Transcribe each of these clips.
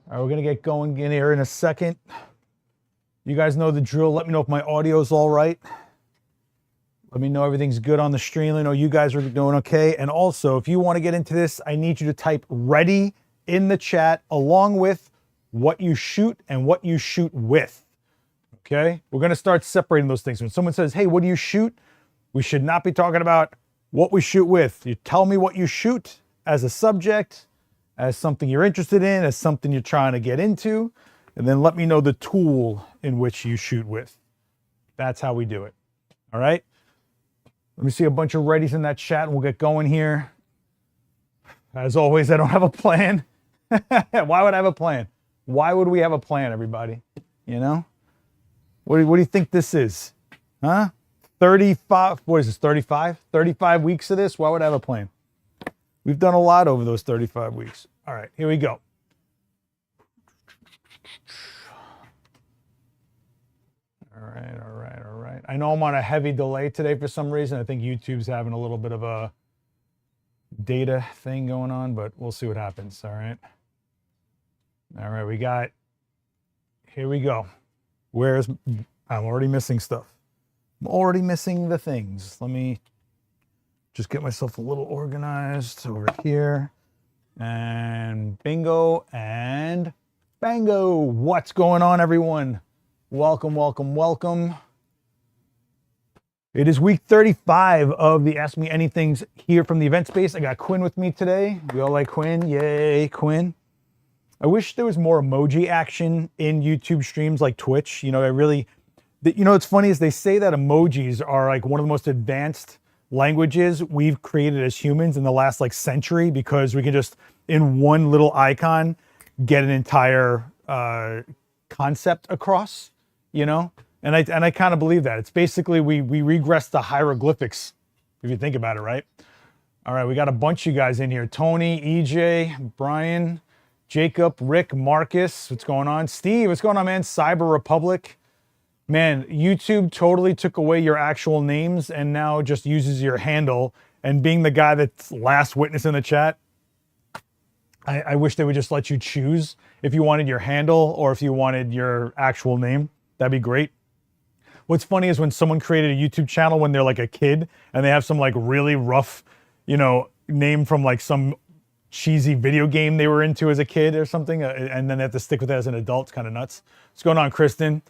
All right, we're gonna get going in here in a second. You guys know the drill. Let me know if my audio's all right. Let me know everything's good on the stream. Let me know you guys are doing okay. And also, if you want to get into this, I need you to type ready in the chat along with what you shoot and what you shoot with. Okay? We're gonna start separating those things. When someone says, hey, what do you shoot? We should not be talking about what we shoot with. You tell me what you shoot as a subject, as something you're interested in, as something you're trying to get into, and then let me know the tool in which you shoot with. That's how we do it. All right? Let me see a bunch of readies in that chat and we'll get going here. As always, I don't have a plan. Why would I have a plan? Why would we have a plan, everybody? You know? What do you think this is? Huh? 35, what is this, 35? 35 weeks of this? Why would I have a plan? We've done a lot over those 35 weeks. All right, here we go. All right. I know I'm on a heavy delay today for some reason. I think YouTube's having a little bit of a data thing going on, but we'll see what happens, all right? All right, here we go. I'm already missing stuff. I'm already missing the things. Let me just get myself a little organized over here. And bingo and bango. What's going on, everyone? Welcome. It is week 35 of the Ask Me Anythings here from the event space. I got Quinn with me today. We all like Quinn. Yay, Quinn. I wish there was more emoji action in YouTube streams like Twitch. You know, what's funny is they say that emojis are like one of the most advanced languages we've created as humans in the last like century, because we can just in one little icon get an entire concept across, you know? And I kind of believe that. It's basically we regress to hieroglyphics, if you think about it, right? All right, we got a bunch of you guys in here. Tony, EJ, Brian, Jacob, Rick, Marcus, what's going on? Steve, what's going on, man? Cyber Republic. Man, YouTube totally took away your actual names and now just uses your handle. And being the guy that's last witness in the chat, I wish they would just let you choose if you wanted your handle or if you wanted your actual name. That'd be great. What's funny is when someone created a YouTube channel when they're like a kid and they have some like really rough, you know, name from like some cheesy video game they were into as a kid or something, and then they have to stick with it as an adult. It's kind of nuts. What's going on, Kristen?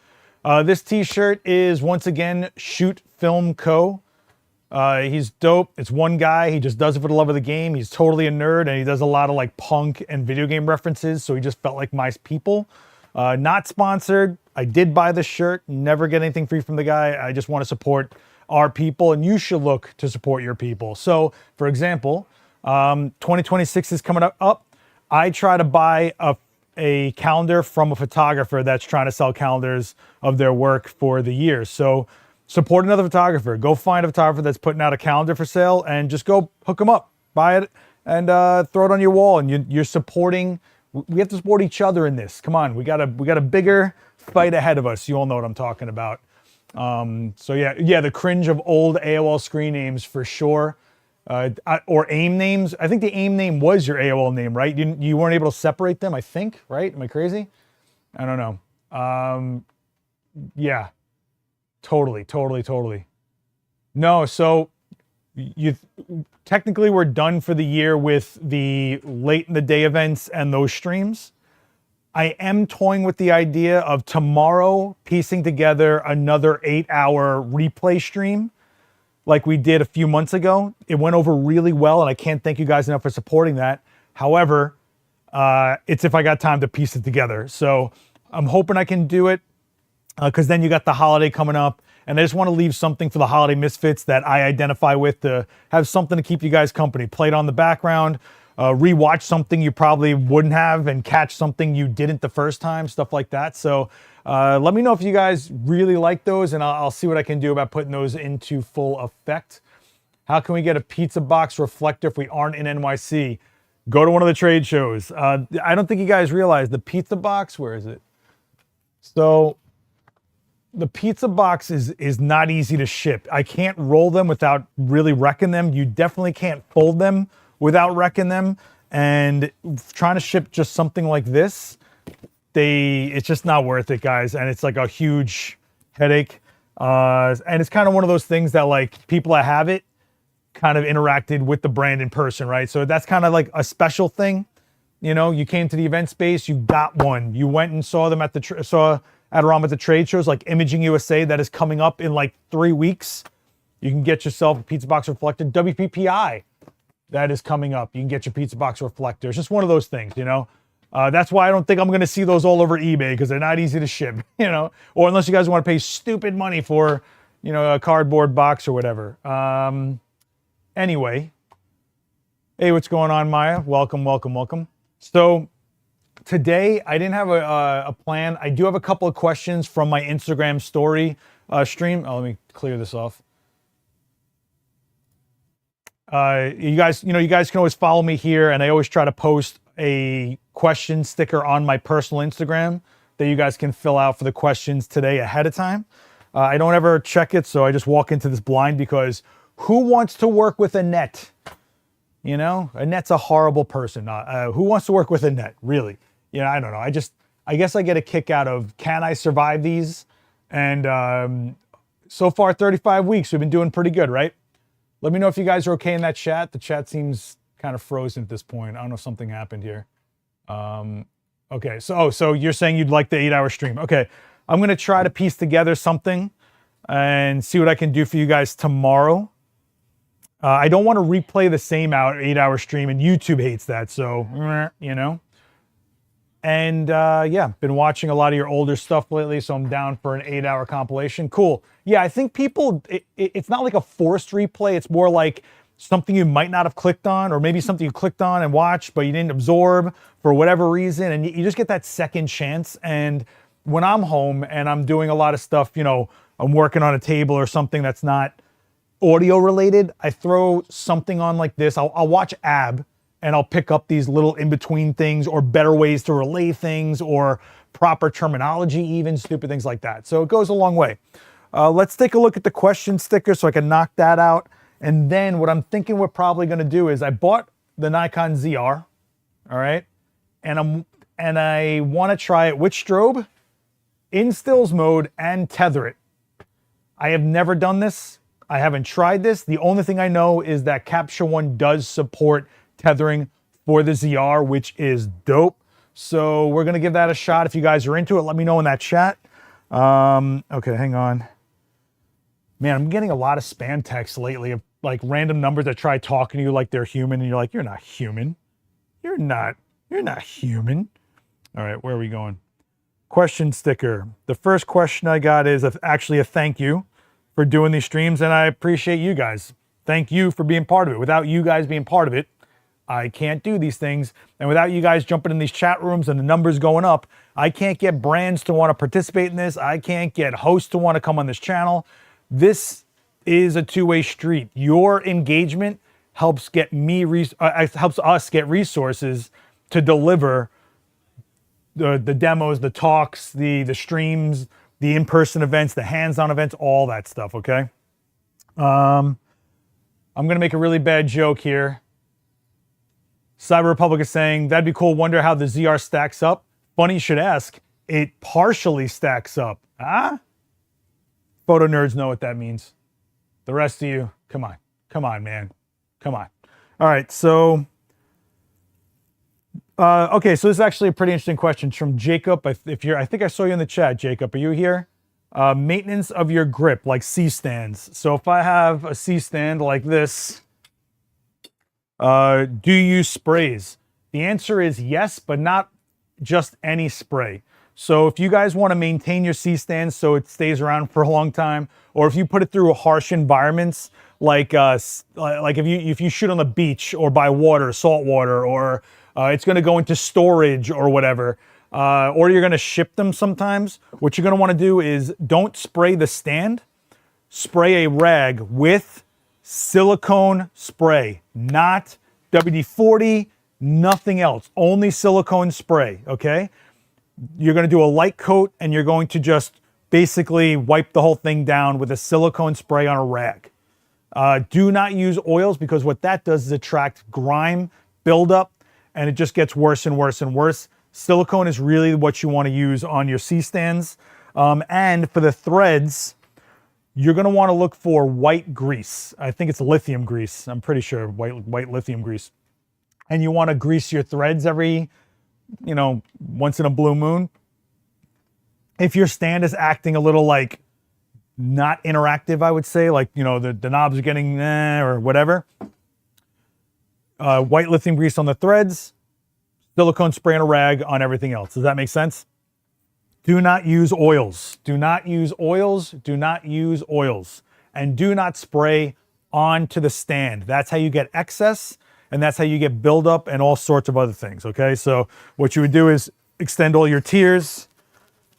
This t-shirt is once again Shoot Film Co. He's dope. It's one guy. He just does it for the love of the game. He's totally a nerd and he does a lot of like punk and video game references. So he just felt like my people. Not sponsored. I did buy the shirt. Never get anything free from the guy. I just want to support our people, and you should look to support your people. So for example, 2026 is coming up. I try to buy a calendar from a photographer that's trying to sell calendars of their work for the year. So support another photographer. Go find a photographer that's putting out a calendar for sale and just go hook them up, buy it, and throw it on your wall. And you're supporting. We have to support each other in this. Come on, we got a bigger fight ahead of us. You all know what I'm talking about. So yeah, the cringe of old AOL screen names for sure. Or AIM names. I think the AIM name was your AOL name, right? You weren't able to separate them, I think, right? Am I crazy? I don't know. Yeah, totally. No, so technically we're done for the year with the late in the day events and those streams. I am toying with the idea of tomorrow piecing together another 8-hour replay stream like we did a few months ago. It went over really well, and I can't thank you guys enough for supporting that. However, it's if I got time to piece it together. So I'm hoping I can do it, because then you got the holiday coming up, and I just want to leave something for the holiday misfits that I identify with, to have something to keep you guys company. Play it on the background, rewatch something you probably wouldn't have, and catch something you didn't the first time, stuff like that. So let me know if you guys really like those, and I'll see what I can do about putting those into full effect. How can we get a pizza box reflector if we aren't in NYC? Go to one of the trade shows. I don't think you guys realize the pizza box, where is it? So the pizza box is not easy to ship. I can't roll them without really wrecking them. You definitely can't fold them without wrecking them. And trying to ship just something like this it's just not worth it, guys. And it's like a huge headache. And it's kind of one of those things that like people that have it kind of interacted with the brand in person, right? So that's kind of like a special thing. You know, you came to the event space, you got one. You went and saw them at saw Adorama at the trade shows, like Imaging USA, that is coming up in like 3 weeks. You can get yourself a pizza box reflector. WPPI, that is coming up. You can get your pizza box reflector. It's just one of those things, you know. That's why I don't think I'm going to see those all over eBay, because they're not easy to ship, you know. Or unless you guys want to pay stupid money for, you know, a cardboard box or whatever. Anyway, hey, what's going on, Maya? Welcome, welcome, welcome. So today I didn't have a plan. I do have a couple of questions from my Instagram story stream. Oh, let me clear this off. You guys can always follow me here, and I always try to post a question sticker on my personal Instagram that you guys can fill out for the questions today ahead of time. I don't ever check it, so I just walk into this blind, because who wants to work with Annette? You know, Annette's a horrible person. Who wants to work with Annette, really? You know, I don't know. I guess I get a kick out of, can I survive these? And so far, 35 weeks, we've been doing pretty good, right? Let me know if you guys are okay in that chat. The chat seems kind of frozen at this point. I don't know if something happened here. Okay, so you're saying you'd like the 8-hour stream. Okay, I'm going to try to piece together something and see what I can do for you guys tomorrow. I don't want to replay the same 8-hour stream, and YouTube hates that, so, you know. And yeah, been watching a lot of your older stuff lately, so I'm down for an 8-hour compilation. Cool. Yeah, I think people, it's not like a forced replay. It's more like something you might not have clicked on, or maybe something you clicked on and watched, but you didn't absorb for whatever reason. And you just get that second chance. And when I'm home and I'm doing a lot of stuff, you know, I'm working on a table or something that's not audio related, I throw something on like this. I'll watch AB, and I'll pick up these little in-between things, or better ways to relay things, or proper terminology, even stupid things like that. So it goes a long way. Let's take a look at the question sticker so I can knock that out. And then what I'm thinking we're probably going to do is, I bought the Nikon ZR, all right? And I want to try it with strobe, in stills mode, and tether it. I have never done this. I haven't tried this. The only thing I know is that Capture One does support tethering for the ZR, which is dope. So we're going to give that a shot. If you guys are into it, let me know in that chat. Okay, hang on. Man, I'm getting a lot of spam texts lately of like random numbers that try talking to you like they're human, and you're like, you're not human. You're not human. All right, where are we going? Question sticker. The first question I got is actually a thank you for doing these streams, and I appreciate you guys. Thank you for being part of it. Without you guys being part of it, I can't do these things. And without you guys jumping in these chat rooms and the numbers going up, I can't get brands to want to participate in this. I can't get hosts to want to come on this channel. This is a two-way street. Your engagement helps get helps us get resources to deliver the demos, the talks, the streams, the in-person events, the hands-on events, all that stuff, okay? I'm going to make a really bad joke here. Cyber Republic is saying, that'd be cool, wonder how the ZR stacks up. Funny you should ask. It partially stacks up. Huh? Photo nerds know what that means. The rest of you, come on. Come on, man. Come on. All right, so... okay, so this is actually a pretty interesting question. It's from Jacob. I think I saw you in the chat, Jacob. Are you here? Maintenance of your grip, like C-stands. So if I have a C-stand like this, do you use sprays? The answer is yes, but not just any spray. So if you guys want to maintain your C-stands so it stays around for a long time, or if you put it through harsh environments, like if you shoot on the beach or by water, salt water, or it's going to go into storage or whatever, or you're going to ship them sometimes, what you're going to want to do is don't spray the stand, spray a rag with silicone spray, not WD-40, nothing else, only silicone spray, okay? You're going to do a light coat, and you're going to just basically wipe the whole thing down with a silicone spray on a rag. Do not use oils, because what that does is attract grime buildup, and it just gets worse and worse and worse. Silicone is really what you want to use on your C-stands. And for the threads, you're going to want to look for white grease. I think it's lithium grease. I'm pretty sure white lithium grease. And you want to grease your threads every, once in a blue moon. If your stand is acting a little like not interactive, I would say, like, the knobs are getting or whatever. White lithium grease on the threads, silicone spray and a rag on everything else. Does that make sense? Do not use oils. Do not use oils. Do not use oils. And do not spray onto the stand. That's how you get excess, and that's how you get buildup and all sorts of other things, okay? So what you would do is extend all your tiers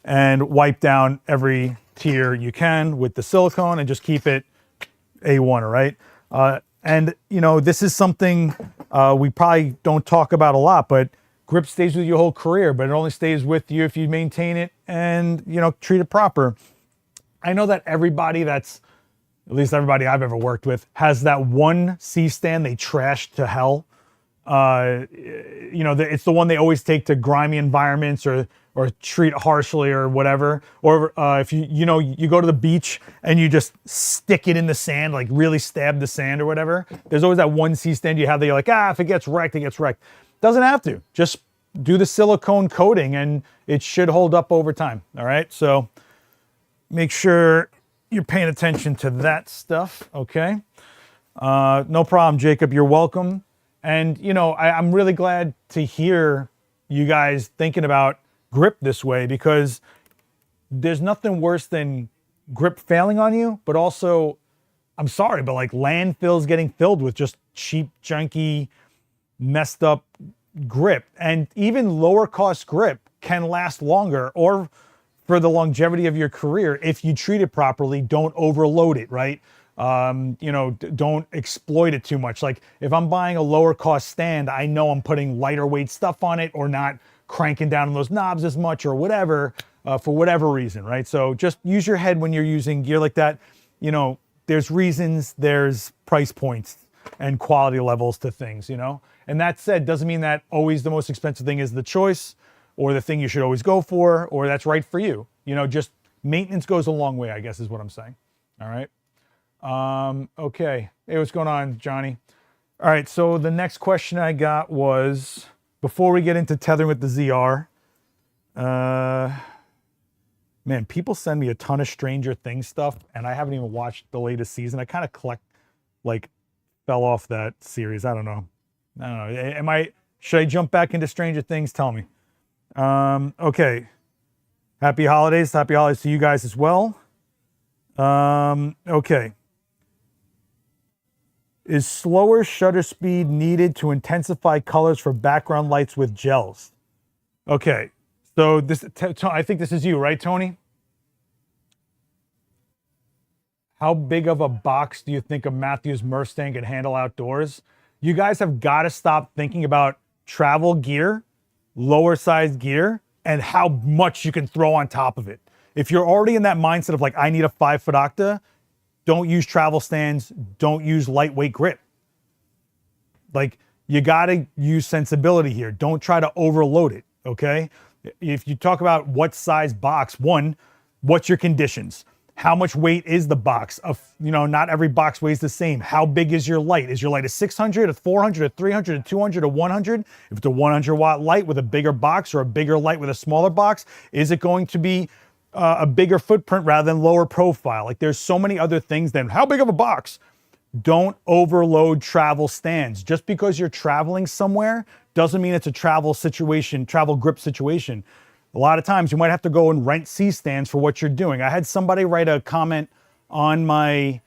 and wipe down every tier you can with the silicone and just keep it A1, all right? And, this is something we probably don't talk about a lot, but grip stays with you your whole career, but it only stays with you if you maintain it and, treat it proper. I know that everybody at least everybody I've ever worked with, has that one C-stand they trash to hell. It's the one they always take to grimy environments or treat harshly or whatever. Or if you go to the beach and you just stick it in the sand, like really stab the sand or whatever. There's always that one C-stand you have that you're like, if it gets wrecked, it gets wrecked. Doesn't have to. Just do the silicone coating and it should hold up over time. All right. So make sure you're paying attention to that stuff. Okay. No problem, Jacob. You're welcome. And, I'm really glad to hear you guys thinking about grip this way, because there's nothing worse than grip failing on you, but also, I'm sorry, but like landfills getting filled with just cheap, junky, messed up grip. And even lower cost grip can last longer, or for the longevity of your career, if you treat it properly. Don't overload it, right? Don't exploit it too much. Like if I'm buying a lower cost stand, I know I'm putting lighter weight stuff on it or not cranking down on those knobs as much or whatever, for whatever reason, right? So just use your head when you're using gear like that. There's reasons, there's price points and quality levels to things, And that said, doesn't mean that always the most expensive thing is the choice or the thing you should always go for, or that's right for you. Just maintenance goes a long way, I guess is what I'm saying. All right. Okay. Hey, what's going on, Johnny? All right. So the next question I got was, before we get into tethering with the ZR, man, people send me a ton of Stranger Things stuff, and I haven't even watched the latest season. I kind of fell off that series. I don't know. Should I jump back into Stranger Things? Tell me. Okay. Happy holidays. Happy holidays to you guys as well. Okay. Is slower shutter speed needed to intensify colors for background lights with gels? Okay. So I think this is you, right, Tony? How big of a box do you think a Matthews Mustang can handle outdoors? You guys have got to stop thinking about travel gear, lower size gear, and how much you can throw on top of it. If you're already in that mindset of like, I need a 5-foot octa, don't use travel stands, don't use lightweight grip. Like, you got to use sensibility here. Don't try to overload it, okay? If you talk about what size box, one, what's your conditions? How much weight is the box? Not every box weighs the same. How big is your light? Is your light a 600, a 400, a 300, a 200, a 100? If it's a 100 watt light with a bigger box or a bigger light with a smaller box, is it going to be a bigger footprint rather than lower profile? Like, there's so many other things than how big of a box. Don't overload travel stands. Just because you're traveling somewhere doesn't mean it's a travel grip situation. A lot of times you might have to go and rent C-stands for what you're doing. I had somebody write a comment on my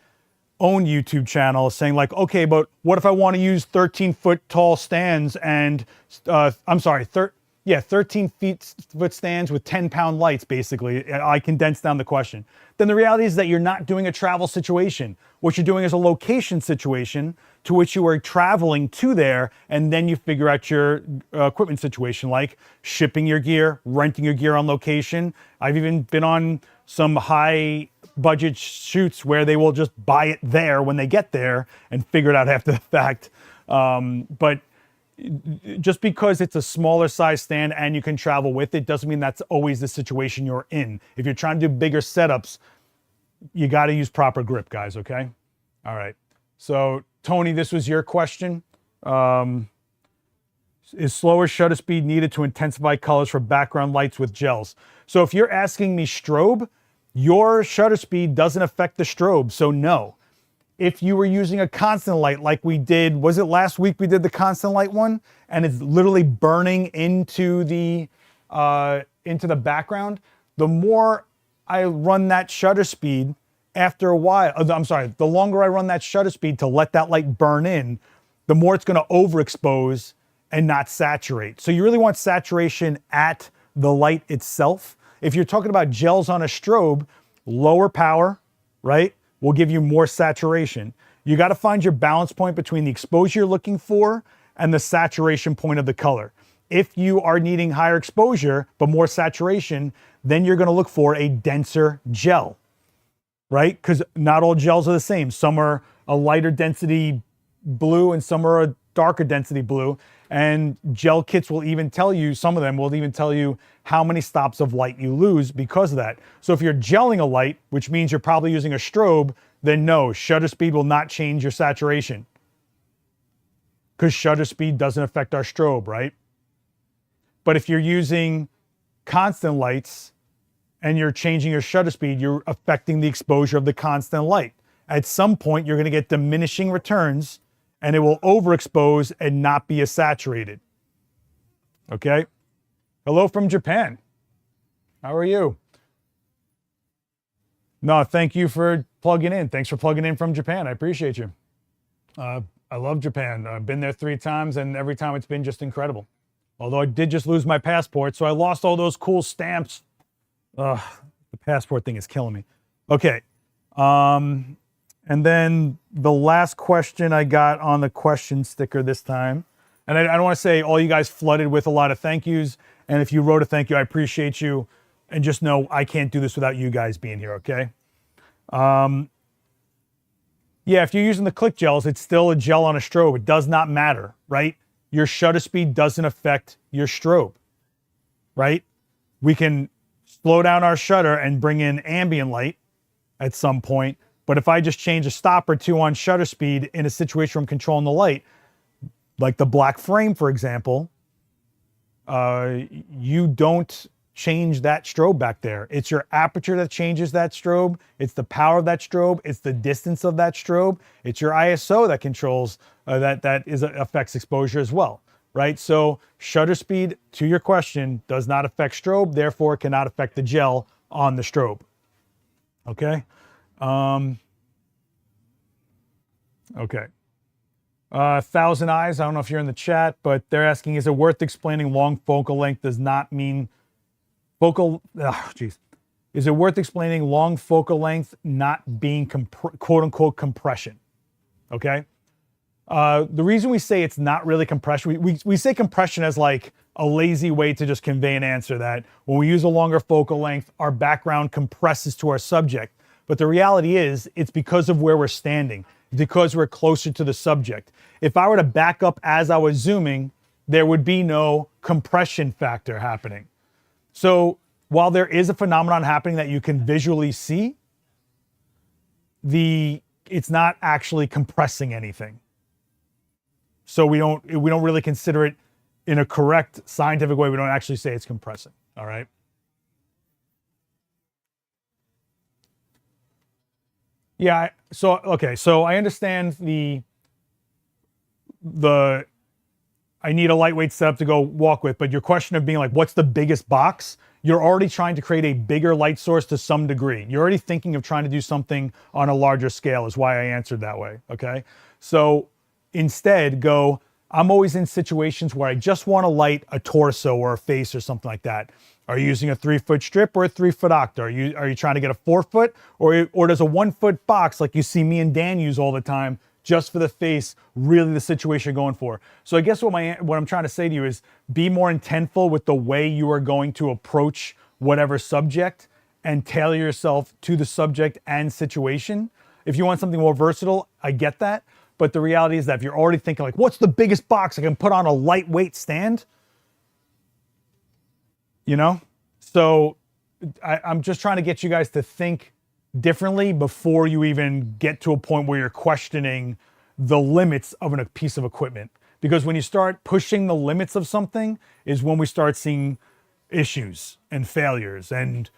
own YouTube channel saying like, okay, but what if I want to use 13-foot tall stands and, 13-foot stands with 10-pound lights, basically. I condensed down the question. Then the reality is that you're not doing a travel situation. What you're doing is a location situation to which you are traveling to there, and then you figure out your equipment situation, like shipping your gear, renting your gear on location. I've even been on some high budget shoots where they will just buy it there when they get there and figure it out after the fact. But just because it's a smaller size stand and you can travel with it doesn't mean that's always the situation you're in. If you're trying to do bigger setups, you got to use proper grip, guys, okay? All right. So, Tony, this was your question. Is slower shutter speed needed to intensify colors for background lights with gels? So if you're asking me strobe, your shutter speed doesn't affect the strobe, so no. If you were using a constant light like we did, was it last week we did the constant light one? And it's literally burning into the background. The more I run that shutter speed, after a while, I'm sorry, the longer I run that shutter speed to let that light burn in, the more it's gonna overexpose and not saturate. So you really want saturation at the light itself. If you're talking about gels on a strobe, lower power, right, will give you more saturation. You got to find your balance point between the exposure you're looking for and the saturation point of the color. If you are needing higher exposure but more saturation, then you're going to look for a denser gel, right? Because not all gels are the same. Some are a lighter density blue and some are a darker density blue. And gel kits will even tell you, some of them will even tell you how many stops of light you lose because of that. So if you're gelling a light, which means you're probably using a strobe, then no, shutter speed will not change your saturation. Because shutter speed doesn't affect our strobe, right? But if you're using constant lights and you're changing your shutter speed, you're affecting the exposure of the constant light. At some point, you're gonna get diminishing returns and it will overexpose and not be as saturated. Okay? Hello from Japan. How are you? No, thank you for plugging in. Thanks for plugging in from Japan. I appreciate you. I love Japan. I've been there 3 times and every time it's been just incredible. Although I did just lose my passport, so I lost all those cool stamps. The passport thing is killing me. Okay. And then the last question I got on the question sticker this time, and I don't want to say all you guys flooded with a lot of thank yous, and if you wrote a thank you, I appreciate you, and just know I can't do this without you guys being here, okay? Yeah, if you're using the click gels, it's still a gel on a strobe. It does not matter, right? Your shutter speed doesn't affect your strobe, right? We can slow down our shutter and bring in ambient light at some point. But if I just change a stop or two on shutter speed in a situation where I'm controlling the light, like the black frame, for example, you don't change that strobe back there. It's your aperture that changes that strobe. It's the power of that strobe. It's the distance of that strobe. It's your ISO that controls, affects exposure as well, right? So shutter speed, to your question, does not affect strobe, therefore it cannot affect the gel on the strobe, okay? Okay. Thousand Eyes, I don't know if you're in the chat, but they're asking, is it worth explaining long focal length does not mean Is it worth explaining long focal length not being quote unquote compression? Okay. The reason we say it's not really compression, we say compression as like a lazy way to just convey an answer that when we use a longer focal length, our background compresses to our subject. But the reality is it's because of where we're standing, because we're closer to the subject. If I were to back up as I was zooming, there would be no compression factor happening. So while there is a phenomenon happening that you can visually see, it's not actually compressing anything. So we don't really consider it in a correct scientific way. We don't actually say it's compressing. All right. Yeah. So okay. So I understand I need a lightweight setup to go walk with, but your question of being like, what's the biggest box? You're already trying to create a bigger light source to some degree. You're already thinking of trying to do something on a larger scale is why I answered that way. Okay. So instead go, I'm always in situations where I just want to light a torso or a face or something like that. Are you using a 3-foot strip or a 3-foot octa? Are you trying to get a 4-foot or does a 1-foot box like you see me and Dan use all the time just for the face really the situation you're going for? So I guess what I'm trying to say to you is be more intentful with the way you are going to approach whatever subject and tailor yourself to the subject and situation. If you want something more versatile, I get that. But the reality is that if you're already thinking like, what's the biggest box I can put on a lightweight stand? You know? So I'm just trying to get you guys to think differently before you even get to a point where you're questioning the limits of a piece of equipment. Because when you start pushing the limits of something is when we start seeing issues and failures and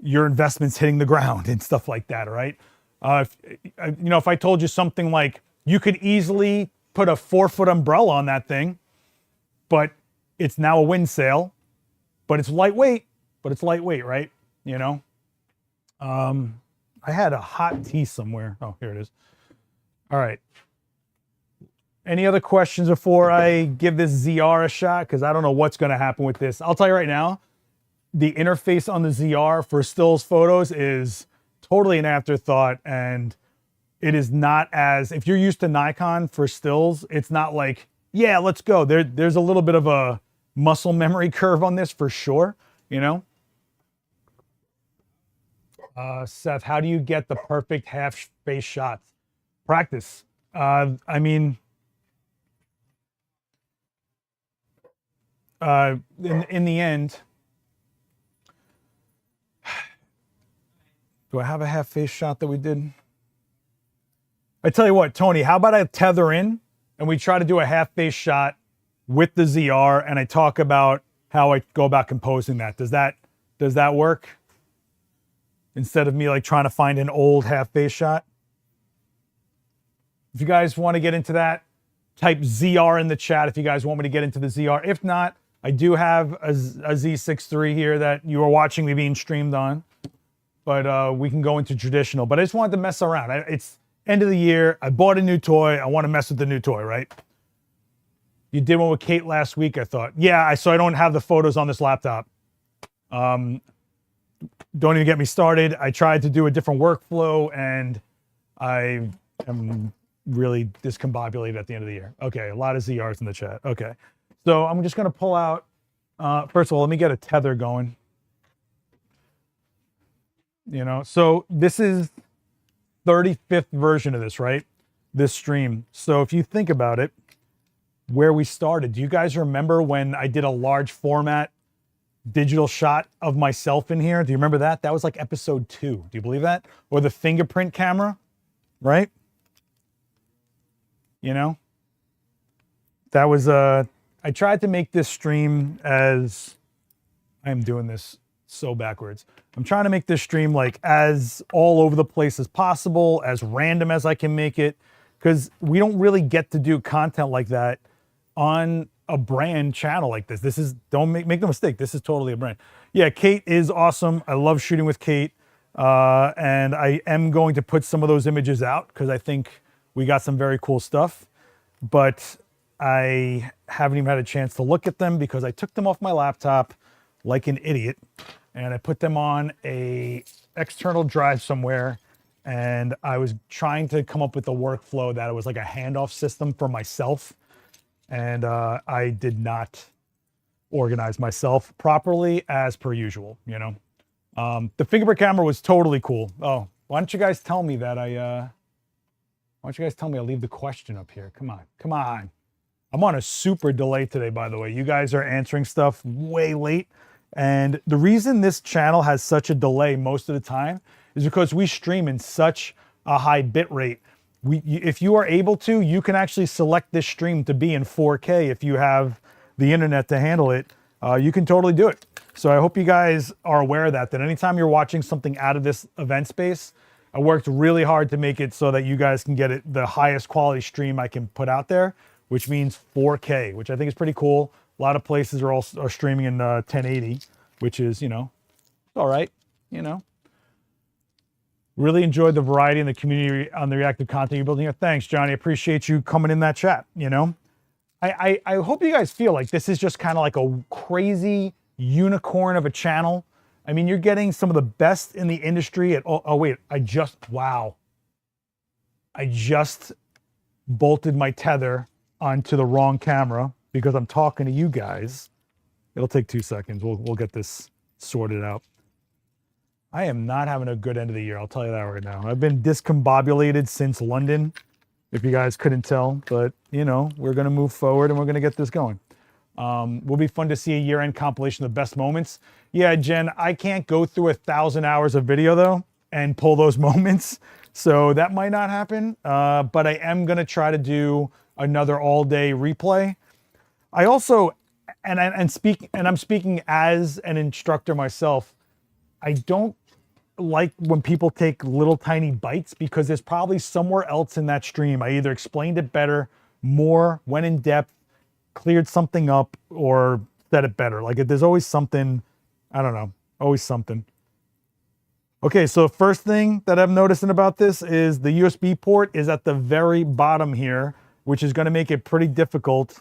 your investments hitting the ground and stuff like that, right? If I told you something like you could easily put a 4-foot umbrella on that thing, but it's now a wind sail, but it's lightweight, right? You know? I had a hot tea somewhere. Oh, here it is. All right. Any other questions before I give this ZR a shot? Because I don't know what's going to happen with this. I'll tell you right now, the interface on the ZR for stills photos is totally an afterthought, and it is not as, if you're used to Nikon for stills, it's not like, yeah, let's go. There's a little bit of a muscle memory curve on this for sure, you know? Seth, how do you get the perfect half-face shots? Practice. I mean, in the end, do I have a half-face shot that we did? I tell you what, Tony, how about I tether in and we try to do a half-face shot with the ZR and I talk about how I go about composing that. Does that work? Instead of me like trying to find an old half-face shot. If you guys want to get into that, type ZR in the chat if you guys want me to get into the ZR. If not, I do have a Z6 III here that you are watching me being streamed on. But we can go into traditional. But I just wanted to mess around. It's end of the year. I bought a new toy. I want to mess with the new toy, right? You did one with Kate last week, I thought. Yeah, so I don't have the photos on this laptop. Don't even get me started. I tried to do a different workflow and I am really discombobulated at the end of the year. Okay, a lot of ZRs in the chat. Okay, so I'm just going to pull out, first of all, let me get a tether going. You know, so this is 35th version of this, right? This stream. So if you think about it, where we started, do you guys remember when I did a large format digital shot of myself in here? Do you remember that? That was like episode 2. Do you believe that? Or the fingerprint camera, right? You know, that was, I tried to make this stream as, I'm doing this so backwards. I'm trying to make this stream like as all over the place as possible, as random as I can make it, because we don't really get to do content like that on a brand channel like this. This is, don't make no mistake, this is totally a brand. Yeah, Kate is awesome. I love shooting with Kate. And I am going to put some of those images out because I think we got some very cool stuff, but I haven't even had a chance to look at them because I took them off my laptop like an idiot and I put them on a external drive somewhere, and I was trying to come up with a workflow that it was like a handoff system for myself, and I did not organize myself properly as per usual, you know. The fingerprint camera was totally cool. Oh, why don't you guys tell me that why don't you guys tell me I leave the question up here? Come on, come on. I'm on a super delay today, by the way. You guys are answering stuff way late. And the reason this channel has such a delay most of the time is because we stream in such a high bit rate. If you are able to, you can actually select this stream to be in 4K if you have the internet to handle it. You can totally do it. So I hope you guys are aware of that anytime you're watching something out of this event space, I worked really hard to make it so that you guys can get it the highest quality stream I can put out there, which means 4K, which I think is pretty cool. A lot of places are streaming in 1080, which is, you know, all right, you know. Really enjoyed the variety and the community on the reactive content you're building here. Thanks, Johnny. Appreciate you coming in that chat, you know. I hope you guys feel like this is just kind of like a crazy unicorn of a channel. I mean, you're getting some of the best in the industry at, oh wait, wow. I just bolted my tether onto the wrong camera because I'm talking to you guys. It'll take 2 seconds. We'll get this sorted out. I am not having a good end of the year. I'll tell you that right now. I've been discombobulated since London. if you guys couldn't tell, but you know, we're going to move forward and we're going to get this going. Will be fun to see a year-end compilation of the best moments. Yeah, Jen, I can't go through 1,000 hours of video though and pull those moments. So that might not happen, but I am going to try to do another all-day replay. I also, I'm speaking as an instructor myself, I don't like when people take little tiny bites because there's probably somewhere else in that stream I either explained it better, more, went in depth, cleared something up, or said it better. Like there's always something, I don't know, always something. Okay, so the first thing that I'm noticing about this is the USB port is at the very bottom here, which is going to make it pretty difficult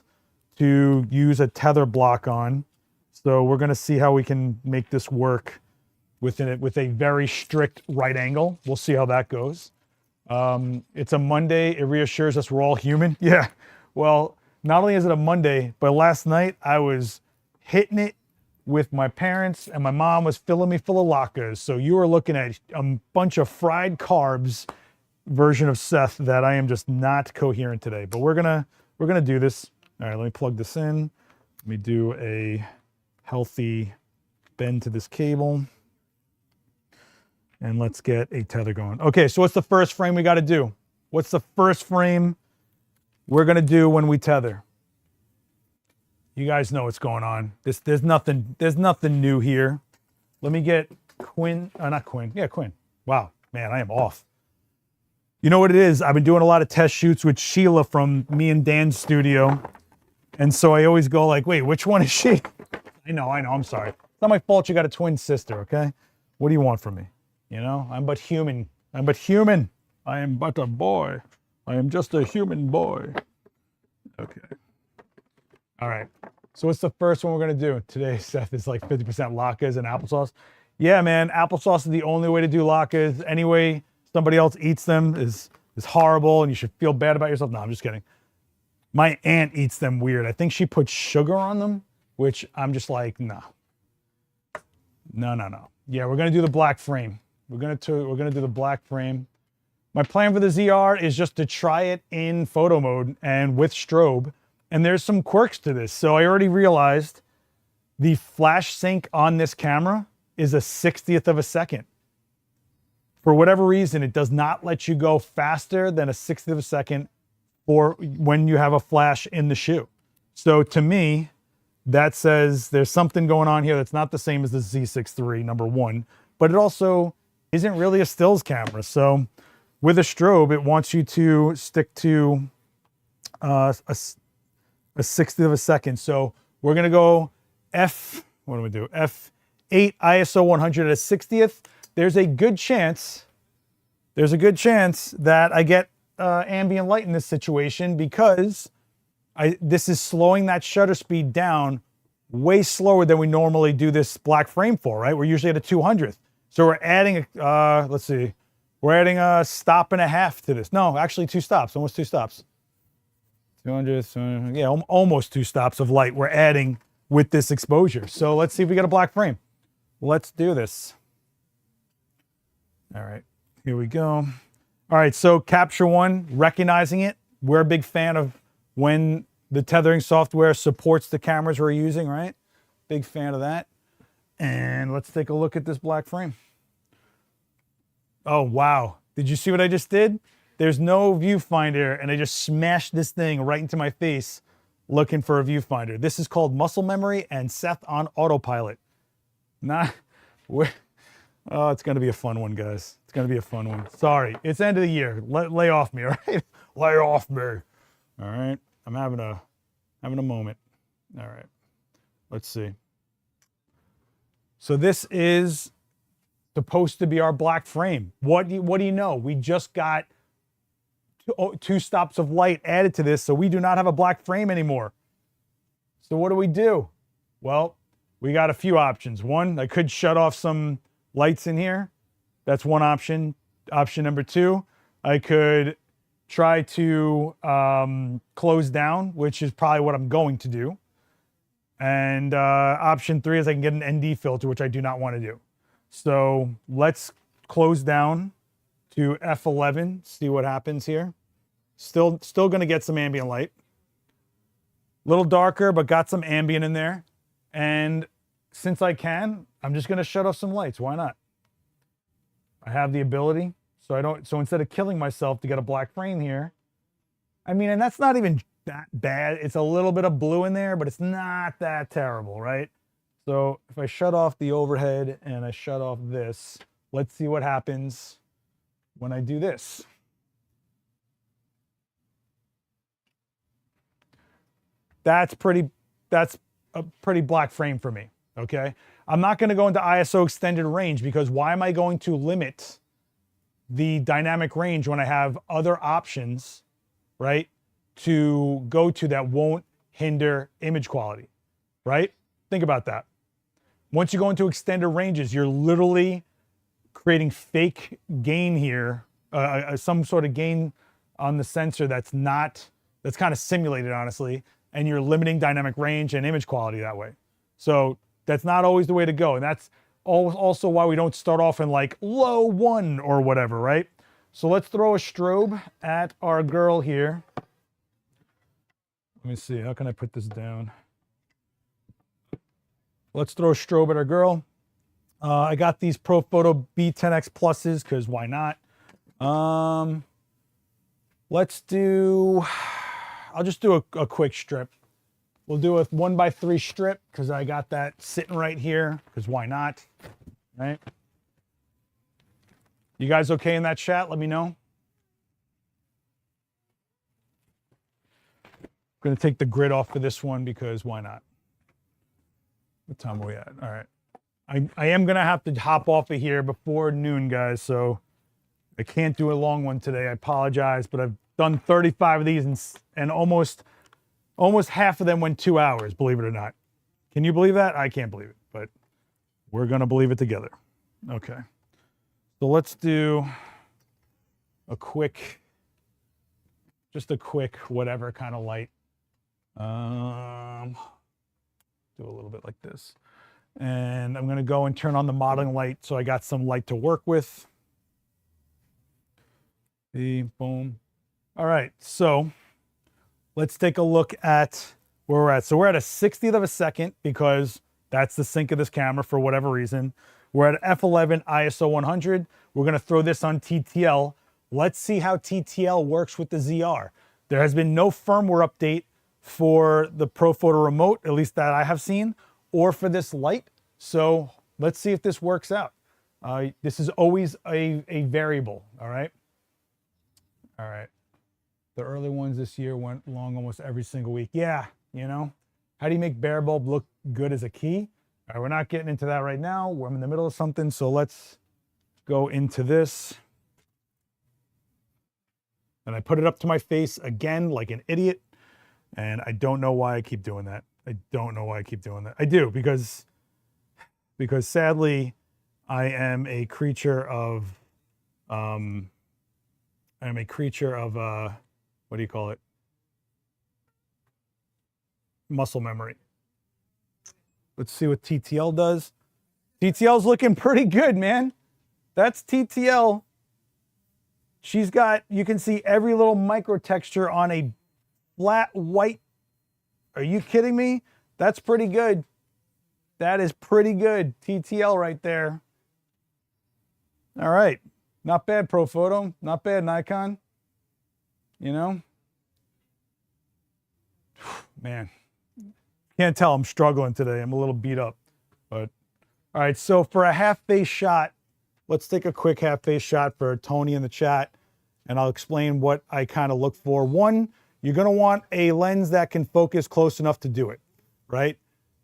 to use a tether block on. So we're going to see how we can make this work with a very strict right angle. We'll see how that goes. It's a Monday. It reassures us we're all human. Yeah. Well, not only is it a Monday, but last night I was hitting it with my parents and my mom was filling me full of latkes. So you are looking at a bunch of fried carbs version of Seth that I am just not coherent today, but we're gonna do this. All right, let me plug this in. Let me do a healthy bend to this cable. And let's get a tether going. Okay, so what's the first frame we got to do? What's the first frame we're going to do when we tether? You guys know what's going on. There's nothing new here. Let me get Quinn, not Quinn. Yeah, Quinn. Wow, man, I am off. You know what it is? I've been doing a lot of test shoots with Sheila from me and Dan's studio. And so I always go like, wait, which one is she? I know, I'm sorry. It's not my fault you got a twin sister, okay? What do you want from me? You know, I'm but human. I'm but human. I am but a boy. I am just a human boy. Okay. All right. So what's the first one we're going to do? Today, Seth, is like 50% latkes and applesauce. Yeah, man. Applesauce is the only way to do latkes. Any way somebody else eats them is horrible and you should feel bad about yourself. No, I'm just kidding. My aunt eats them weird. I think she puts sugar on them, which I'm just like, no. No. Yeah, we're going to do the black frame. We're gonna do the black frame. My plan for the ZR is just to try it in photo mode and with strobe. And there's some quirks to this. So I already realized the flash sync on this camera is a 60th of a second. For whatever reason, it does not let you go faster than a 60th of a second for when you have a flash in the shoe. So to me, that says there's something going on here that's not the same as the Z6 III, number one, but it also isn't really a stills camera. So with a strobe, it wants you to stick to a 60th of a second. So we're gonna go what do we do? F8 ISO 100 at a 60th. There's a good chance that I get ambient light in this situation because this is slowing that shutter speed down way slower than we normally do this black frame for, right? We're usually at a 200th. So we're adding, let's see, we're adding a stop and a half to this. No, actually 2 stops, almost 2 stops. 200, yeah, almost 2 stops of light we're adding with this exposure. So let's see if we get a black frame. Let's do this. All right, here we go. All right, so capture one, recognizing it. We're a big fan of when the tethering software supports the cameras we're using, right? Big fan of that. And let's take a look at this black frame. Oh, wow. Did you see what I just did? There's no viewfinder, and I just smashed this thing right into my face looking for a viewfinder. This is called muscle memory and Seth on autopilot. Oh, it's going to be a fun one, guys. It's going to be a fun one. Sorry. It's end of the year. Lay off me, all right? Lay off me. All right. I'm having a moment. All right. Let's see. So this is supposed to be our black frame. What do you know? We just got 2 stops of light added to this, so we do not have a black frame anymore. So what do? Well, we got a few options. One, I could shut off some lights in here. That's one option. Option number 2, I could try to close down, which is probably what I'm going to do. And option 3 is I can get an ND filter, which I do not want to do. So let's close down to F11, see what happens here. Still gonna get some ambient light. A little darker, but got some ambient in there. And since I can, I'm just gonna shut off some lights. Why not? I have the ability, so instead of killing myself to get a black frame here, I mean, and that's not even that bad. It's a little bit of blue in there, but it's not that terrible, right? So if I shut off the overhead and I shut off this, let's see what happens when I do this. That's a pretty black frame for me, okay? I'm not gonna go into ISO extended range because why am I going to limit the dynamic range when I have other options, right, to go to that won't hinder image quality, right? Think about that. Once you go into extended ranges, you're literally creating fake gain here, some sort of gain on the sensor that's kind of simulated, honestly, and you're limiting dynamic range and image quality that way. So that's not always the way to go. And that's also why we don't start off in like low 1 or whatever, right? So let's throw a strobe at our girl here. Let me see, how can I put this down? Let's throw a strobe at our girl. I got these ProPhoto B10X Pluses because why not? I'll just do a quick strip. We'll do a 1x3 strip because I got that sitting right here because why not, right? You guys okay in that chat? Let me know. I'm gonna take the grid off for this one because why not? What time are we at? All right. I am gonna have to hop off of here before noon, guys, so I can't do a long one today. I apologize, but I've done 35 of these and almost half of them went 2 hours, believe it or not. Can you believe that? I can't believe it, but we're gonna believe it together. Okay. So let's do just a quick whatever kind of light. Do a little bit like this. And I'm gonna go and turn on the modeling light so I got some light to work with. See, boom. All right, so let's take a look at where we're at. So we're at a 60th of a second because that's the sync of this camera for whatever reason. We're at f11 ISO 100. We're gonna throw this on TTL. Let's see how TTL works with the ZR. There has been no firmware update for the ProPhoto remote, at least that I have seen, or for this light. So let's see if this works out. This is always a variable, all right? All right. The early ones this year went long almost every single week. Yeah, you know, how do you make bare bulb look good as a key? All right, we're not getting into that right now. We're in the middle of something, so let's go into this. And I put it up to my face again like an idiot. And I don't know why I keep doing that. I don't know why I keep doing that. I do, because sadly, I am a creature of, what do you call it? Muscle memory. Let's see what TTL does. TTL's looking pretty good, man. That's TTL. She's got, you can see every little micro texture on a flat white. Are you kidding me? That's pretty good. That is pretty good. TTL right there. All right. Not bad, ProPhoto. Not bad, Nikon. You know? Man. Can't tell I'm struggling today. I'm a little beat up. But all right, so for a half-face shot, let's take a quick half-face shot for Tony in the chat, and I'll explain what I kind of look for. One, you're gonna want a lens that can focus close enough to do it, right?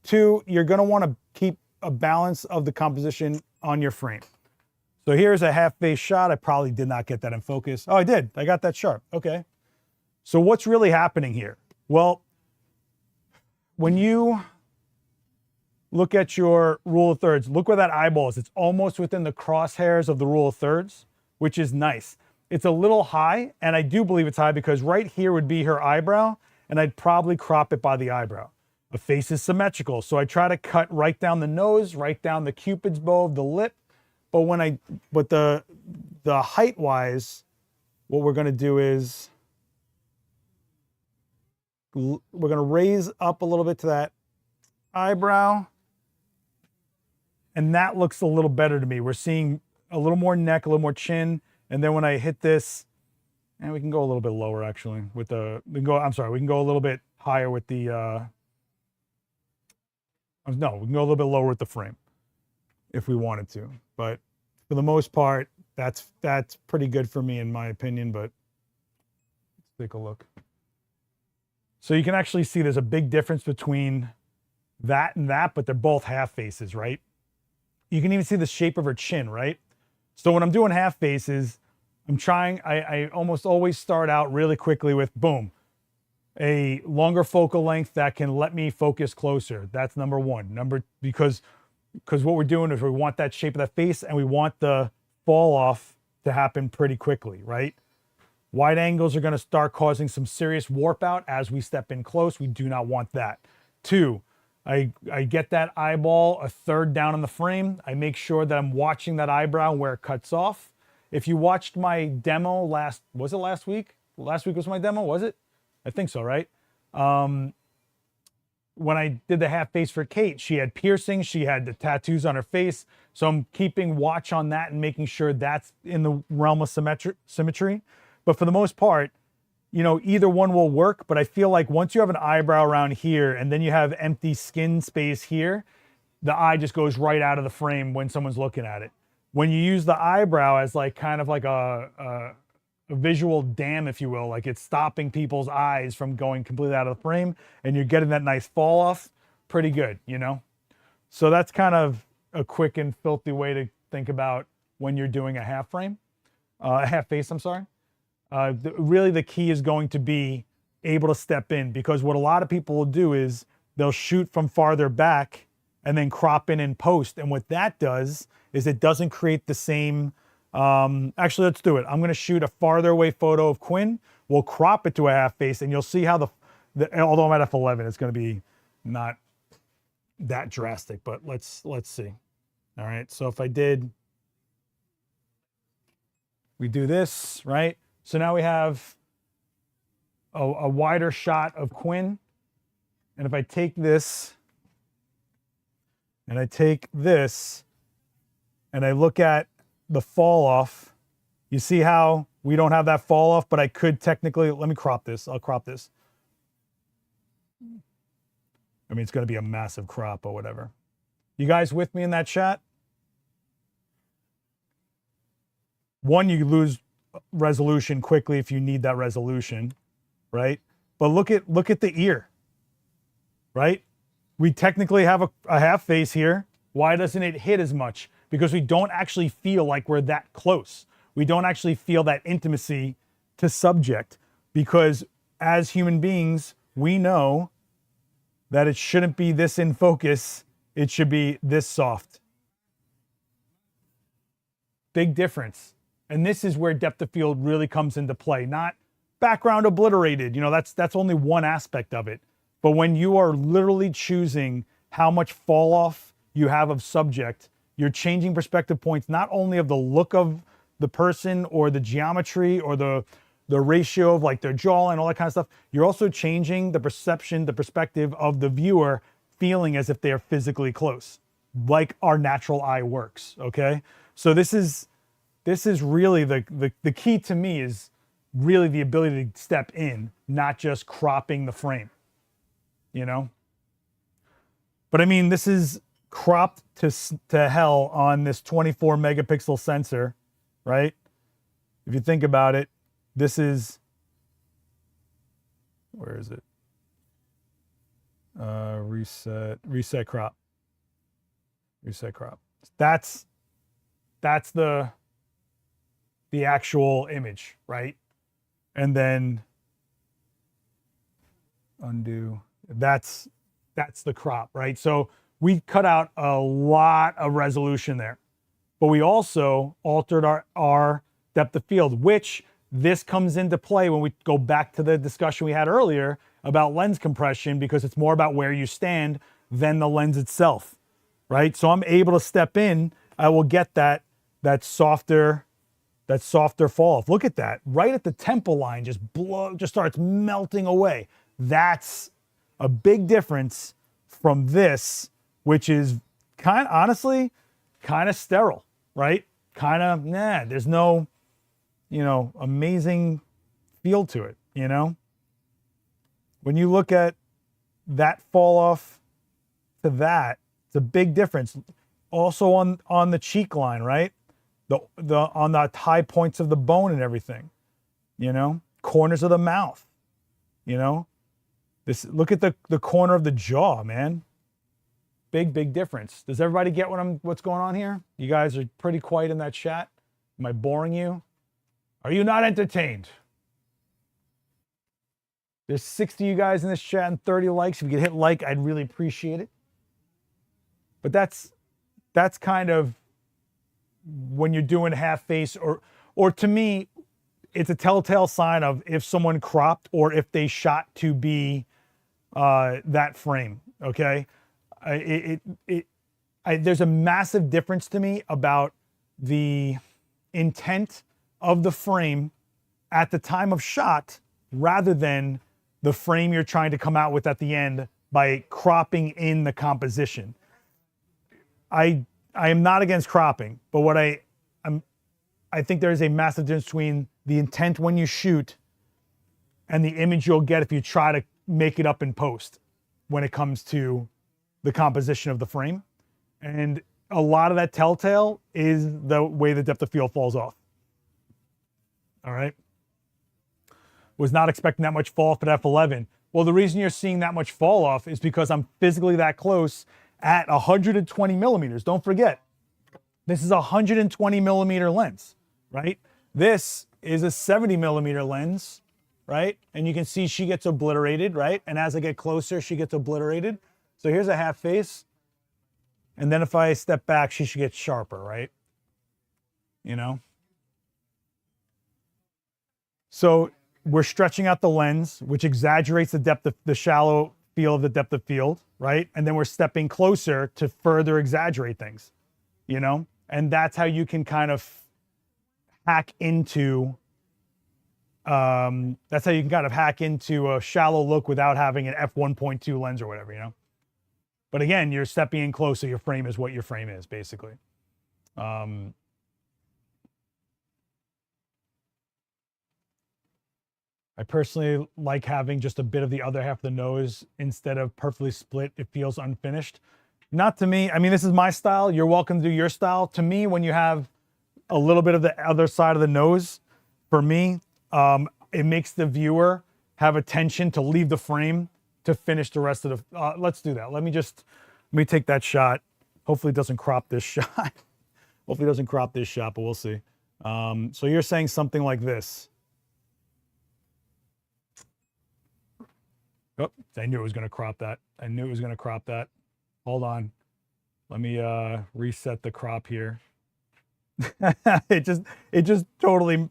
Two, you're gonna wanna keep a balance of the composition on your frame. So here's a half-face shot. I probably did not get that in focus. Oh, I did. I got that sharp. Okay. So what's really happening here? Well, when you look at your rule of thirds, look where that eyeball is. It's almost within the crosshairs of the rule of thirds, which is nice. It's a little high, and I do believe it's high because right here would be her eyebrow, and I'd probably crop it by the eyebrow. The face is symmetrical, so I try to cut right down the nose, right down the cupid's bow of the lip. But the height-wise, what we're gonna do is raise up a little bit to that eyebrow. And that looks a little better to me. We're seeing a little more neck, a little more chin. And then when I hit this, and we can go a little bit lower actually with the, we can go a little bit higher with the, no, we can go a little bit lower with the frame if we wanted to. But for the most part, that's pretty good for me in my opinion, but let's take a look. So you can actually see there's a big difference between that and that, but they're both half faces, right? You can even see the shape of her chin, right? So when I'm doing half faces, I almost always start out really quickly with boom, a longer focal length that can let me focus closer. That's number one. Because what we're doing is we want that shape of that face and we want the fall off to happen pretty quickly, right? Wide angles are going to start causing some serious warp out as we step in close. We do not want that. Two, I get that eyeball a third down in the frame. I make sure that I'm watching that eyebrow where it cuts off. If you watched my demo was it last week? Last week was my demo, was it? I think so, right? When I did the half face for Kate, she had piercings, she had the tattoos on her face. So I'm keeping watch on that and making sure that's in the realm of symmetry. But for the most part, you know, either one will work, but I feel like once you have an eyebrow around here and then you have empty skin space here, the eye just goes right out of the frame when someone's looking at it. When you use the eyebrow as like kind of like a visual dam, if you will, like it's stopping people's eyes from going completely out of the frame and you're getting that nice fall off, pretty good, you know? So that's kind of a quick and filthy way to think about when you're doing a half frame, a half face, I'm sorry. Really the key is going to be able to step in, because what a lot of people will do is they'll shoot from farther back and then crop in post. And what that does is it doesn't create the same, actually, let's do it. I'm gonna shoot a farther away photo of Quinn. We'll crop it to a half face and you'll see how although I'm at f11, it's gonna be not that drastic, but let's see. All right, so if we do this, right? So now we have a wider shot of Quinn. And if I take this and I take this and I look at the fall off, you see how we don't have that fall off, but I could technically, let me crop this. I'll crop this. I mean, it's going to be a massive crop or whatever. You guys with me in that shot? One, you lose resolution quickly if you need that resolution, right? But look at the ear, right? We technically have a half face here. Why doesn't it hit as much? Because we don't actually feel like we're that close. We don't actually feel that intimacy to subject, because as human beings, we know that it shouldn't be this in focus. It should be this soft. Big difference. And this is where depth of field really comes into play, not background obliterated. You know, that's only one aspect of it. But when you are literally choosing how much fall off you have of subject, you're changing perspective points, not only of the look of the person or the geometry or the ratio of like their jawline, all that kind of stuff. You're also changing the perception, the perspective of the viewer, feeling as if they are physically close, like our natural eye works, okay? So this is really the key to me, is really the ability to step in, not just cropping the frame, you know? But I mean, this is cropped to hell on this 24 megapixel sensor, right? If you think about it, this is, where is it? Reset crop. That's the actual image, right? And then undo. That's the crop, right? So we cut out a lot of resolution there, but we also altered our depth of field, which this comes into play when we go back to the discussion we had earlier about lens compression, because it's more about where you stand than the lens itself, right? So I'm able to step in, I will get that softer fall off. Look at that, right at the temple line, just starts melting away. That's a big difference from this, which is honestly kind of sterile, right? Kind of, there's no, amazing feel to it, When you look at that fall off to that, it's a big difference. Also on the cheek line, right? On the high points of the bone and everything, corners of the mouth, look at the corner of the jaw, man. Big difference. Does everybody get what's going on here? You guys are pretty quiet in that chat. Am I boring you? Are you not entertained? There's 60 of you guys in this chat and 30 likes. If you could hit like, I'd really appreciate it. But that's kind of when you're doing half face, or to me, it's a telltale sign of if someone cropped or if they shot to be that frame. Okay, there's a massive difference to me about the intent of the frame at the time of shot rather than the frame you're trying to come out with at the end by cropping in the composition. I am not against cropping, but what I think there is a massive difference between the intent when you shoot and the image you'll get if you try to make it up in post when it comes to the composition of the frame. And a lot of that telltale is the way the depth of field falls off. All right. Was not expecting that much fall off at f11. Well, the reason you're seeing that much fall off is because I'm physically that close at 120 millimeters. Don't forget, this is a 120 millimeter lens, right? This is a 70 millimeter lens, right? And you can see she gets obliterated, right? And as I get closer, she gets obliterated. So here's a half face. And then if I step back, she should get sharper, right? So we're stretching out the lens, which exaggerates the depth of the shallow field of the depth of field, right? And then we're stepping closer to further exaggerate things, And that's how you can kind of hack into, a shallow look without having an f1.2 lens or whatever, But again, you're stepping in closer. Your frame is what your frame is, basically. I personally like having just a bit of the other half of the nose instead of perfectly split. It feels unfinished. Not to me. I mean, this is my style. You're welcome to do your style. To me, when you have a little bit of the other side of the nose, for me, it makes the viewer have attention to leave the frame to finish the rest of the, let's do that. Let me take that shot. Hopefully it doesn't crop this shot. Hopefully it doesn't crop this shot, but we'll see. So you're saying something like this. Oh, I knew it was going to crop that. I knew it was going to crop that. Hold on. Let me reset the crop here. It just totally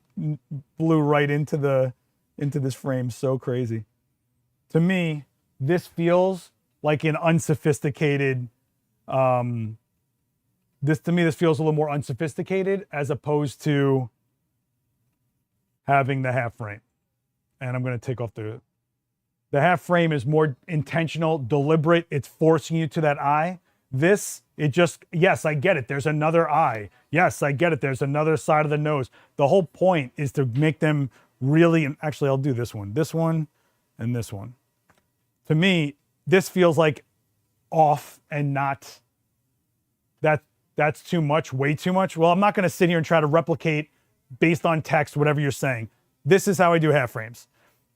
blew right into this frame. So crazy. To me, this feels like an unsophisticated, this feels a little more unsophisticated as opposed to having the half frame. And I'm going to take off the half frame is more intentional, deliberate. It's forcing you to that eye. This, yes, I get it. There's another eye. Yes, I get it. There's another side of the nose. The whole point is to make them really, and actually I'll do this one, and this one. To me, this feels like off and not, that's too much, way too much. Well, I'm not going to sit here and try to replicate based on text, whatever you're saying. This is how I do half frames.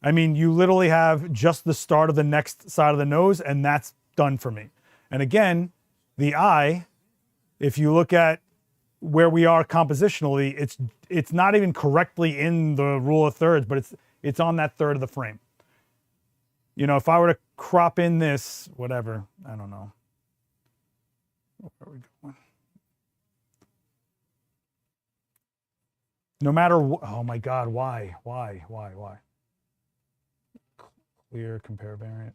I mean, you literally have just the start of the next side of the nose, and that's done for me. And again, the eye, if you look at where we are compositionally, it's not even correctly in the rule of thirds, but it's on that third of the frame. If I were to crop in this, whatever, I don't know. Where are we going? No matter what, oh my God, why? Clear, compare variant.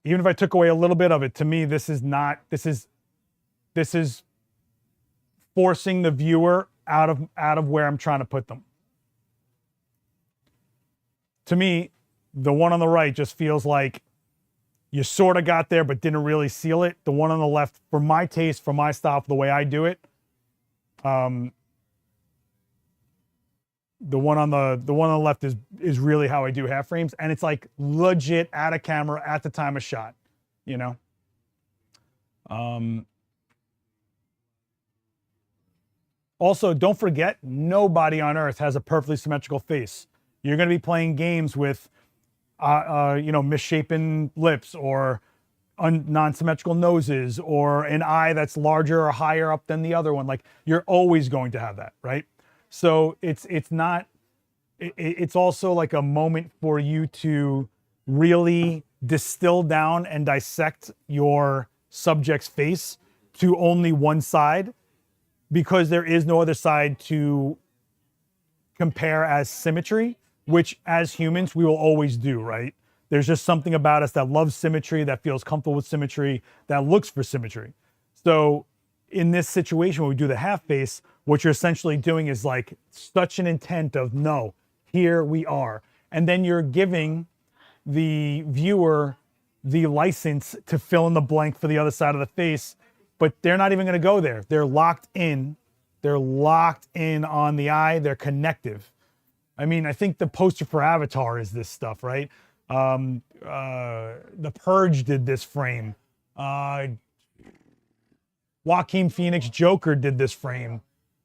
Even if I took away a little bit of it, to me, this is forcing the viewer out of where I'm trying to put them. to me, the one on the right just feels like you sort of got there, but didn't really seal it. The one on the left, for my taste, for my style, for the way I do it, the one on the left is really how I do half frames, and it's like legit at a camera at the time of shot, you know. Also, don't forget, nobody on earth has a perfectly symmetrical face. You're going to be playing games with, you know, misshapen lips or non-symmetrical noses or an eye that's larger or higher up than the other one. Like, you're always going to have that, right? So it's also like a moment for you to really distill down and dissect your subject's face to only one side, because there is no other side to compare as symmetry, which as humans we will always do, right? There's just something about us that loves symmetry, that feels comfortable with symmetry, that looks for symmetry. So in this situation, when we do the half face, what you're essentially doing is like such an intent of, no, here we are. And then you're giving the viewer the license to fill in the blank for the other side of the face, but they're not even going to go there. They're locked in. They're locked in on the eye. They're connective. I mean, I think the poster for Avatar is this stuff, right? The Purge did this frame. Joaquin Phoenix Joker did this frame.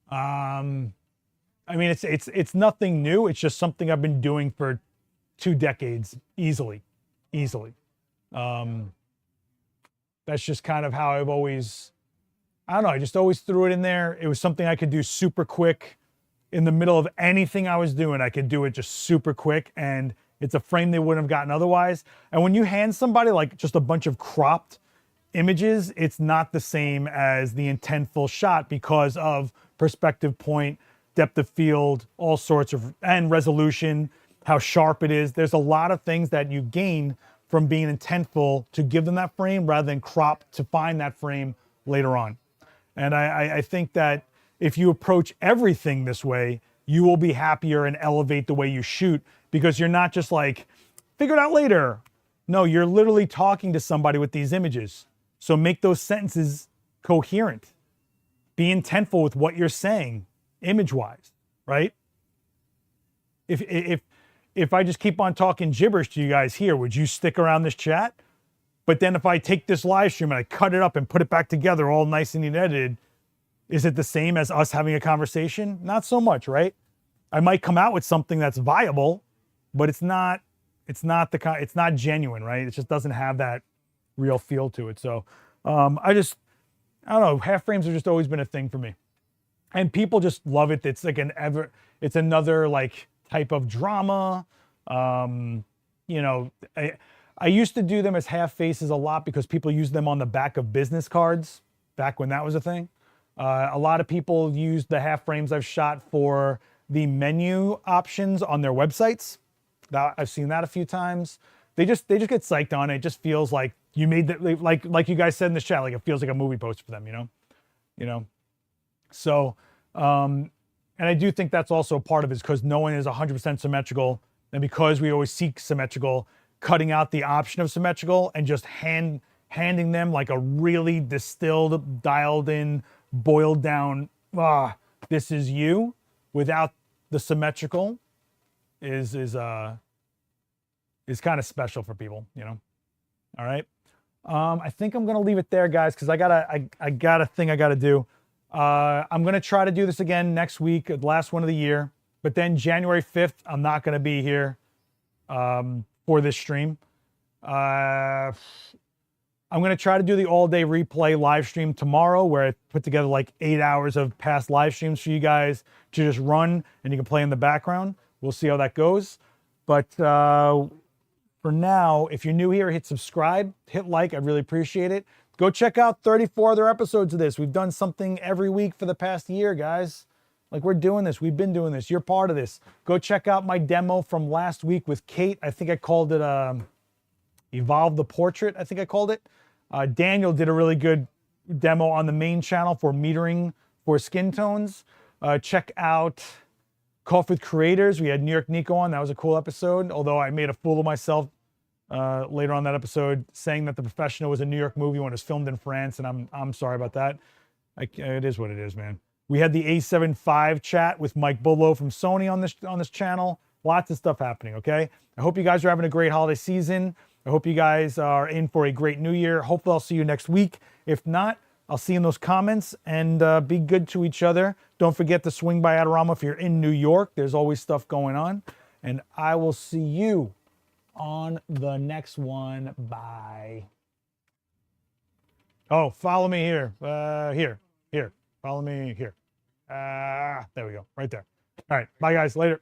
I mean, it's nothing new. It's just something I've been doing for 2 decades, easily. That's just kind of how I've always, I don't know, I just always threw it in there. It was something I could do super quick. In the middle of anything I was doing, I could do it just super quick, and it's a frame they wouldn't have gotten otherwise. And when you hand somebody like just a bunch of cropped images, it's not the same as the intentful shot because of perspective point, depth of field, all sorts of, and resolution, how sharp it is. There's a lot of things that you gain from being intentful to give them that frame rather than crop to find that frame later on. And I think that if you approach everything this way, you will be happier and elevate the way you shoot, because you're not just like, figure it out later. No, you're literally talking to somebody with these images. So make those sentences coherent. Be intentful with what you're saying, image-wise, right? If I just keep on talking gibberish to you guys here, would you stick around this chat? But then if I take this live stream and I cut it up and put it back together all nice and edited, is it the same as us having a conversation? Not so much, right? I might come out with something that's viable, but it's not genuine, right? It just doesn't have that real feel to it. So I don't know, half frames have just always been a thing for me. And people just love it. It's like it's another like type of drama. You know, I used to do them as half faces a lot because people use them on the back of business cards back when that was a thing. A lot of people use the half frames I've shot for the menu options on their websites. I've seen that a few times. They just get psyched on it. It just feels like you made that, like you guys said in the chat, like it feels like a movie poster for them, you know? So, and I do think that's also part of it, is because no one is 100% symmetrical. And because we always seek symmetrical, cutting out the option of symmetrical and just handing them like a really distilled, dialed in, boiled down, this is you, without the symmetrical is kind of special for people, you know? All right. I think I'm going to leave it there, guys, because I got a thing I got to do. I'm going to try to do this again next week, the last one of the year, but then January 5th, I'm not going to be here for this stream. I'm going to try to do the all-day replay live stream tomorrow, where I put together like 8 hours of past live streams for you guys to just run, and you can play in the background. We'll see how that goes. But for now, if you're new here, hit subscribe, hit like. I really appreciate it. Go check out 34 other episodes of this. We've done something every week for the past year, guys. Like, we're doing this. We've been doing this. You're part of this. Go check out my demo from last week with Kate. I think I called it Evolve the Portrait, I think I called it. Daniel did a really good demo on the main channel for metering for skin tones. Check out Cough with Creators. We had New York Nico on. That was a cool episode. Although I made a fool of myself later on that episode, saying that The Professional was a New York movie when it was filmed in France, and I'm sorry about that. It is what it is, man. We had the A75 chat with Mike Bullo from Sony on this channel. Lots of stuff happening. Okay. I hope you guys are having a great holiday season. I hope you guys are in for a great new year. Hopefully I'll see you next week. If not, I'll see you in those comments, and be good to each other. Don't forget to swing by Adorama if you're in New York. There's always stuff going on. And I will see you on the next one. Bye. Oh, follow me here. Here. Follow me here. There we go. Right there. All right. Bye, guys. Later.